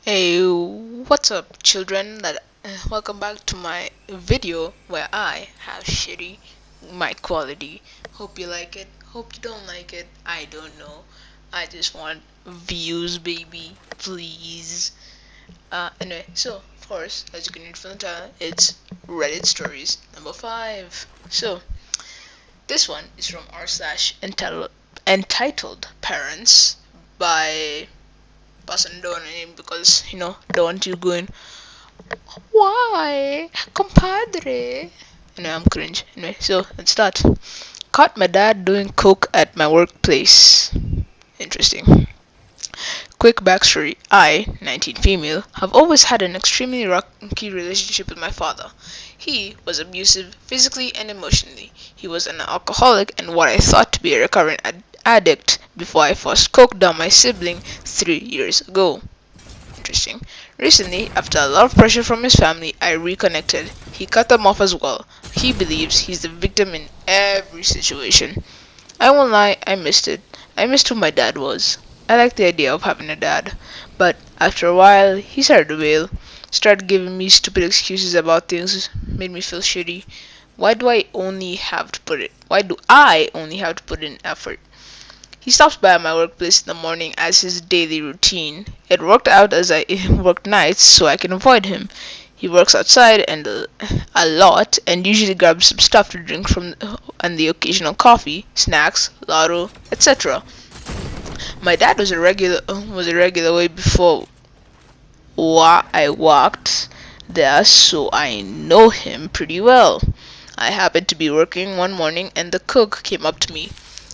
Hey, what's up, children? Welcome back to my video where I have shitty mic quality. Hope you like it. Hope you don't like it. I don't know. I just want views, baby. Please. Anyway, so of course, as you can read from the title, it's Reddit stories number 5. So this one is from r slash entitled Parents by person don't name because don't want you going why compadre. I'm cringe. Anyway, so let's start. Caught my dad doing coke at my workplace. Interesting. Quick backstory. I, 19 female, have always had an extremely rocky relationship with my father. He was abusive physically and emotionally. He was an alcoholic and what I thought to be a recurrent addict before I forced coke down my sibling 3 years ago. Interesting. Recently, after a lot of pressure from his family, I reconnected. He cut them off as well. He believes he's the victim in every situation. I won't lie, I missed it. I missed who my dad was. I liked the idea of having a dad. But after a while, he started to wail. Started giving me stupid excuses about things. Made me feel shitty. Why do I only have to put in effort? He stops by my workplace in the morning as his daily routine. It worked out as I worked nights so I can avoid him. He works outside and a lot and usually grabs some stuff to drink from and the occasional coffee, snacks, lotto, etc. My dad was a regular way before I walked there, so I know him pretty well. I happened to be working one morning and the cook came up to me.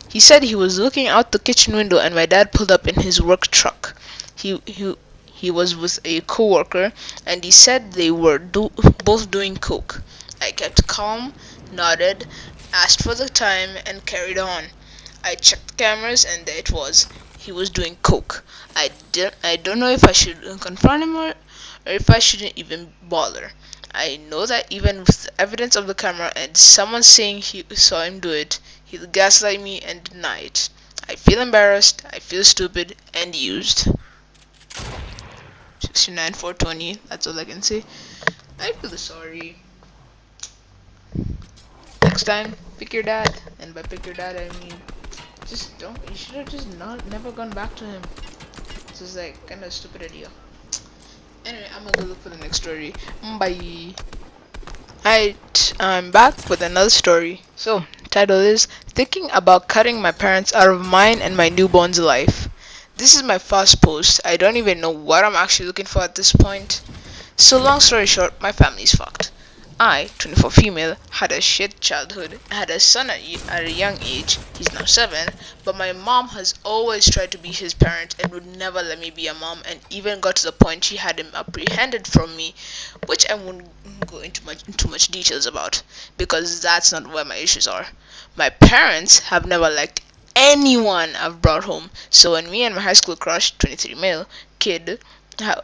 He said he was looking out the kitchen window and my dad pulled up in his work truck. He was with a coworker and he said they were both doing coke. I kept calm, nodded, asked for the time and carried on. I checked the cameras and there it was. He was doing coke. I don't know if I should confront him or if I shouldn't even bother. I know that even with the evidence of the camera and someone saying he saw him do it, he'll gaslight me and deny it. I feel embarrassed, I feel stupid, and used. 69,420, that's all I can say. I feel sorry. Next time, pick your dad. And by pick your dad, I mean, just don't. You should have just never gone back to him. This is like kind of a stupid idea. Anyway, I'm gonna go look for the next story. Bye. Alright, I'm back with another story. So, title is Thinking About Cutting My Parents Out of Mine and My Newborn's Life. This is my first post. I don't even know what I'm actually looking for at this point. So long story short, my family's fucked. I, 24 female, had a shit childhood, had a son at a young age, he's now 7, but my mom has always tried to be his parent and would never let me be a mom and even got to the point she had him apprehended from me, which I won't go into too much details about, because that's not where my issues are. My parents have never liked anyone I've brought home, so when me and my high school crush, 23 male, kid,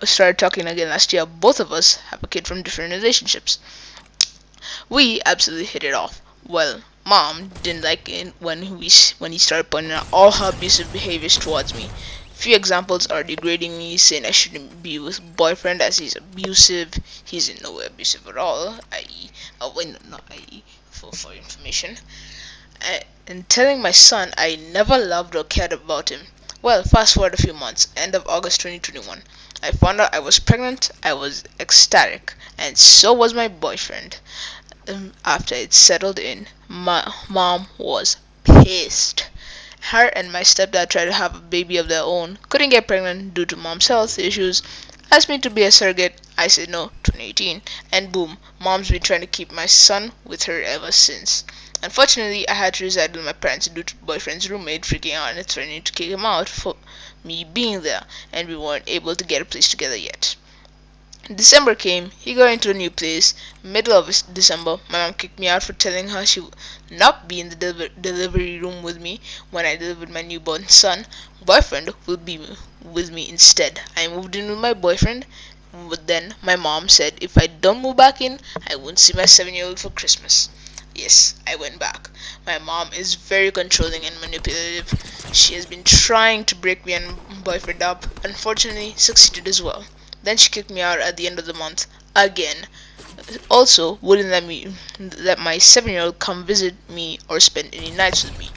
started talking again last year, both of us have a kid from different relationships. We absolutely hit it off. Well, mom didn't like it when he started pointing out all her abusive behaviors towards me. Few examples are degrading me, saying I shouldn't be with boyfriend as he's abusive. He's in no way abusive at all, i.e. Oh wait, no, not i.e. for information. And telling my son I never loved or cared about him. Well, fast forward a few months, end of August 2021. I found out I was pregnant, I was ecstatic, and so was my boyfriend. After it settled in, my mom was pissed. Her and my stepdad tried to have a baby of their own, couldn't get pregnant due to mom's health issues, asked me to be a surrogate, I said no, 2018, and boom, mom's been trying to keep my son with her ever since. Unfortunately, I had to reside with my parents due to boyfriend's roommate freaking out and threatening to kick him out for me being there, and we weren't able to get a place together yet. December came, he got into a new place. Middle of December, my mom kicked me out for telling her she would not be in the delivery room with me when I delivered my newborn son. Boyfriend will be with me instead. I moved in with my boyfriend, but then my mom said if I don't move back in, I won't see my 7-year-old for Christmas. Yes, I went back. My mom is very controlling and manipulative. She has been trying to break me and boyfriend up, unfortunately succeeded as well. Then she kicked me out at the end of the month again. Also, wouldn't let my 7-year-old come visit me or spend any nights with me.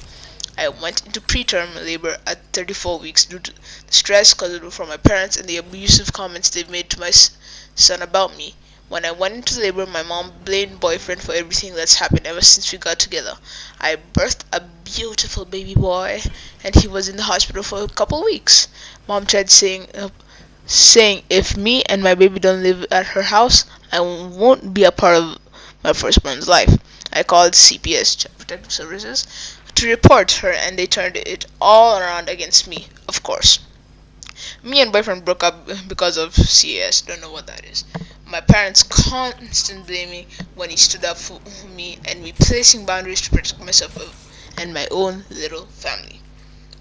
I went into preterm labor at 34 weeks due to the stress caused from my parents and the abusive comments they've made to my son about me. When I went into labor, my mom blamed boyfriend for everything that's happened ever since we got together. I birthed a beautiful baby boy, and he was in the hospital for a couple weeks. Mom tried saying if me and my baby don't live at her house, I won't be a part of my firstborn's life. I called CPS, Child Protective Services, to report her, and they turned it all around against me, of course. Me and boyfriend broke up because of CAS. Don't know what that is. My parents constant blaming when he stood up for me, and me placing boundaries to protect myself and my own little family.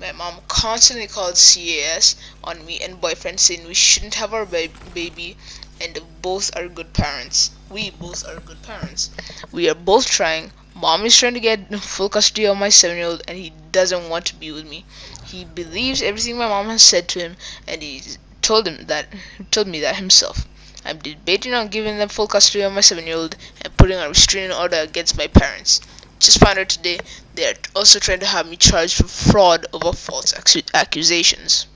My mom constantly called CAS on me and boyfriend, saying we shouldn't have our baby, and both are good parents. We both are good parents. We are both trying. Mom is trying to get full custody of my 7-year-old, and he doesn't want to be with me. He believes everything my mom has said to him, and he told me that himself. I'm debating on giving them full custody of my 7-year-old and putting a restraining order against my parents. Just found out today they are also trying to have me charged for fraud over false accusations.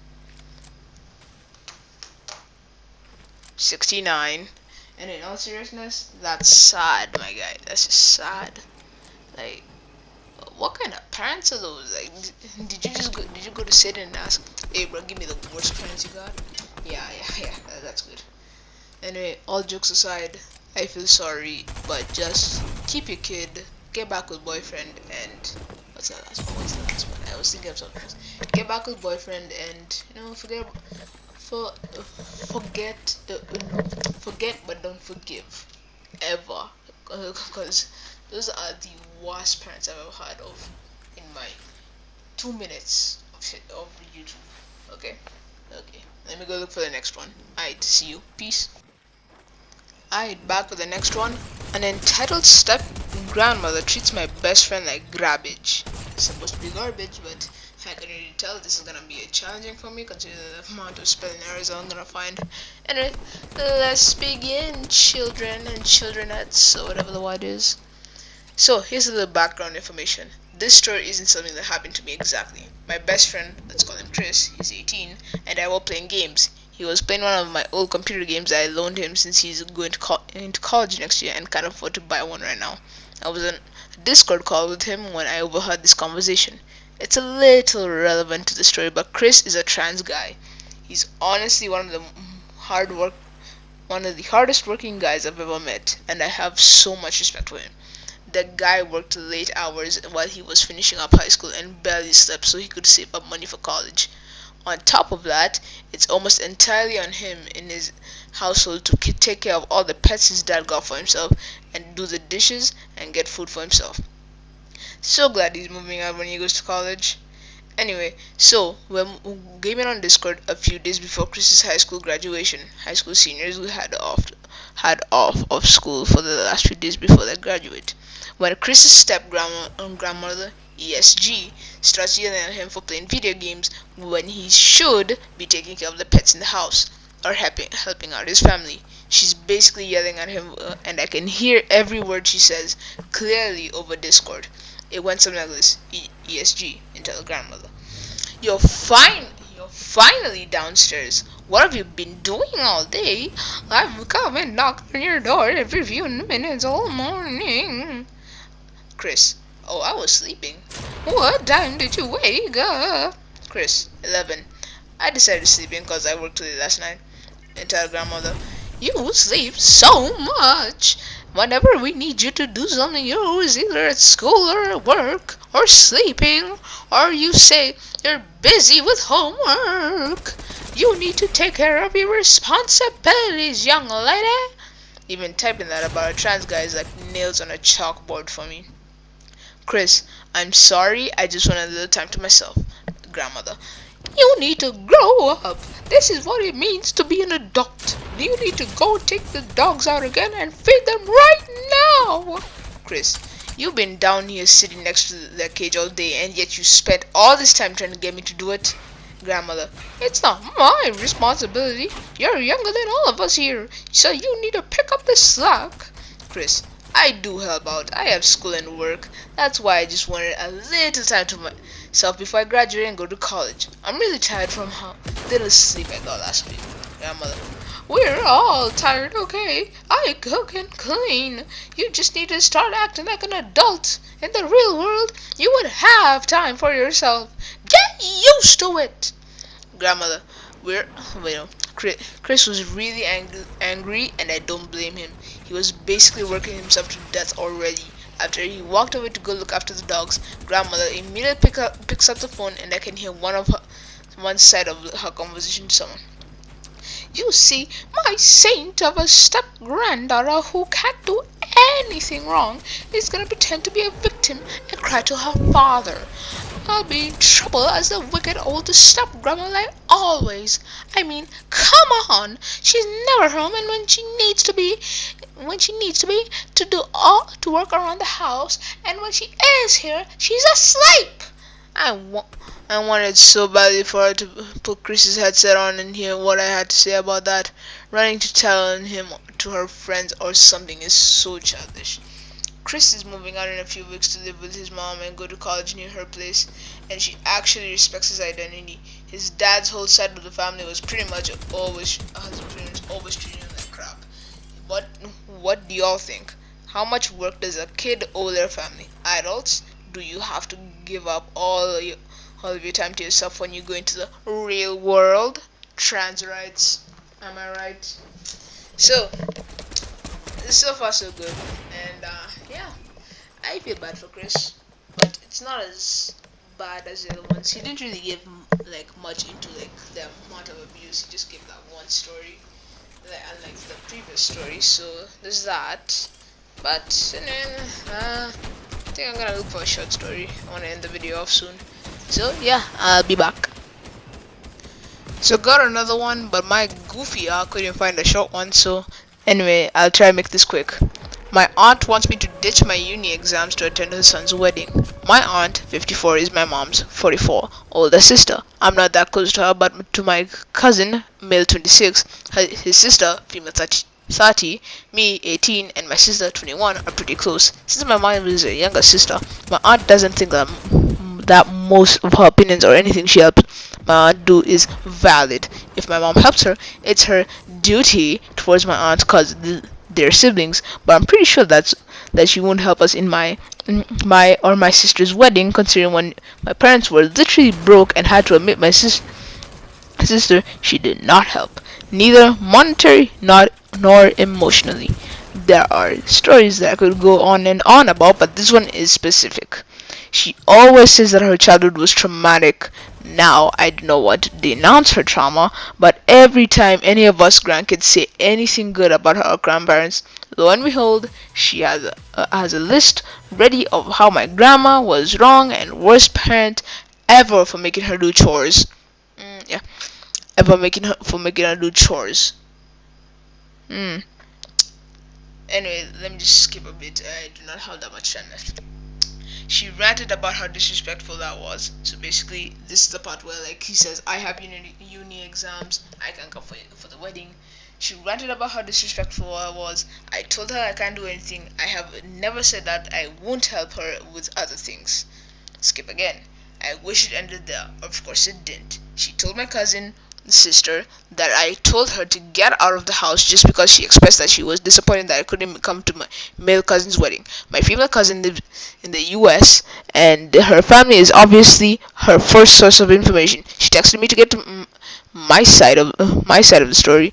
69. And in all seriousness, that's sad, my guy. That's just sad. Like, what kind of parents are those? Like, did you go to sit and ask, hey bro, give me the worst parents you got? Yeah, that's good. Anyway, all jokes aside, I feel sorry, but just keep your kid, get back with boyfriend, and what's the last one? I was thinking of something else. Get back with boyfriend, and forget but don't forgive, ever, because those are the worst parents I've ever heard of in my 2 minutes of YouTube. Okay, let me go look for the next one. Alright, see you, peace. Alright, back with the next one. An entitled step grandmother treats my best friend like garbage. It's supposed to be garbage, but I can really tell this is gonna be challenging for me considering the amount of spelling errors I'm gonna find. Anyway, let's begin, children and childrenettes, or whatever the word is. So, here's a little background information. This story isn't something that happened to me exactly. My best friend, let's call him Chris, he's 18, and I were playing games. He was playing one of my old computer games I loaned him since he's going into college next year and can't afford to buy one right now. I was on a Discord call with him when I overheard this conversation. It's a little relevant to the story, but Chris is a trans guy. He's honestly one of the hardest working guys I've ever met, and I have so much respect for him. The guy worked late hours while he was finishing up high school and barely slept so he could save up money for college. On top of that, it's almost entirely on him in his household to take care of all the pets his dad got for himself and do the dishes and get food for himself. So glad he's moving out when he goes to college. Anyway, so we're gaming on Discord a few days before Chris's high school graduation. High school seniors who had off of school for the last few days before they graduate. When Chris's grandmother, ESG, starts yelling at him for playing video games when he should be taking care of the pets in the house or helping out his family. She's basically yelling at him, and I can hear every word she says clearly over Discord. It went something like this: ESG, and tell the grandmother, You're finally downstairs. What have you been doing all day? I've come and knocked on your door every few minutes all morning. Chris, oh, I was sleeping. What time did you wake up? Chris, 11. I decided sleeping because I worked late last night. And tell grandmother, you sleep so much. Whenever we need you to do something, you're always either at school or at work or sleeping, or you say you're busy with homework. You need to take care of your responsibilities, young lady. Even typing that about a trans guy is like nails on a chalkboard for me. Chris, I'm sorry, I just wanted a little time to myself. Grandmother, you need to grow up. This is what it means to be an adult. You need to go take the dogs out again and feed them right now. Chris, you've been down here sitting next to their cage all day, and yet you spent all this time trying to get me to do it. Grandmother, it's not my responsibility. You're younger than all of us here, so you need to pick up the slack. Chris, I do help out. I have school and work. That's why I just wanted a little time to myself before I graduate and go to college. I'm really tired from how little sleep I got last week. Grandmother, we're all tired, okay? I cook and clean. You just need to start acting like an adult. In the real world, you would have time for yourself. Get used to it. Grandmother, we're wait, no. Chris was really angry, and I don't blame him. He was basically working himself to death already. After he walked away to go look after the dogs, Grandmother immediately picks up the phone, and I can hear one side of her conversation to someone. You see, my saint of a step-granddaughter who can't do anything wrong is gonna pretend to be a victim and cry to her father. I'll be in trouble as the wicked old step-grandma like always. I mean, come on! She's never home, and when she needs to be, to work around the house, and when she is here, she's asleep. I wanted so badly for her to put Chris's headset on and hear what I had to say about that. Running to tell him to her friends or something is so childish. Chris is moving out in a few weeks to live with his mom and go to college near her place, and she actually respects his identity. His dad's whole side of the family was pretty much always treating him like crap. What do y'all think? How much work does a kid owe their family? Adults, do you have to give up all of your time to yourself when you go into the real world? Trans rights, am I right? So far so good, and yeah, I feel bad for Chris, but it's not as bad as the other ones. He didn't really give like much into like the amount of abuse. He just gave that one story, unlike the previous story. So there's that. But I think I'm gonna look for a short story. I wanna end the video off soon. So yeah, I'll be back. So got another one, but my goofy couldn't find a short one. So anyway, I'll try and make this quick. My aunt wants me to ditch my uni exams to attend her son's wedding. My aunt, 54, is my mom's, 44, older sister. I'm not that close to her, but to my cousin, male 26, his sister, female 30, me, 18, and my sister, 21, are pretty close. Since my mom is a younger sister, my aunt doesn't think that most of her opinions or anything she helps my aunt do is valid. If my mom helps her, it's her duty towards my aunt cause they're siblings, but I'm pretty sure that she won't help us in my sister's wedding, considering when my parents were literally broke and had to admit my sister, she did not help, neither monetary nor emotionally. There are stories that I could go on and on about, but this one is specific. She always says that her childhood was traumatic. Now, I don't know what to denounce her trauma, but every time any of us grandkids say anything good about her grandparents, lo and behold, she has a list ready of how my grandma was wrong and worst parent ever for making her do chores. Making her do chores. Anyway, let me just skip a bit. I do not have that much time left. She ranted about how disrespectful that was. So basically, this is the part where like he says, I have uni exams, I can't come for the wedding. She ranted about how disrespectful I was. I told her I can't do anything. I have never said that I won't help her with other things. Skip again. I wish it ended there. Of course it didn't. She told my cousin, sister, that I told her to get out of the house just because she expressed that she was disappointed that I couldn't come to my male cousin's wedding. My female cousin lives in the US, and her family is obviously her first source of information. She texted me to get to my side of the story,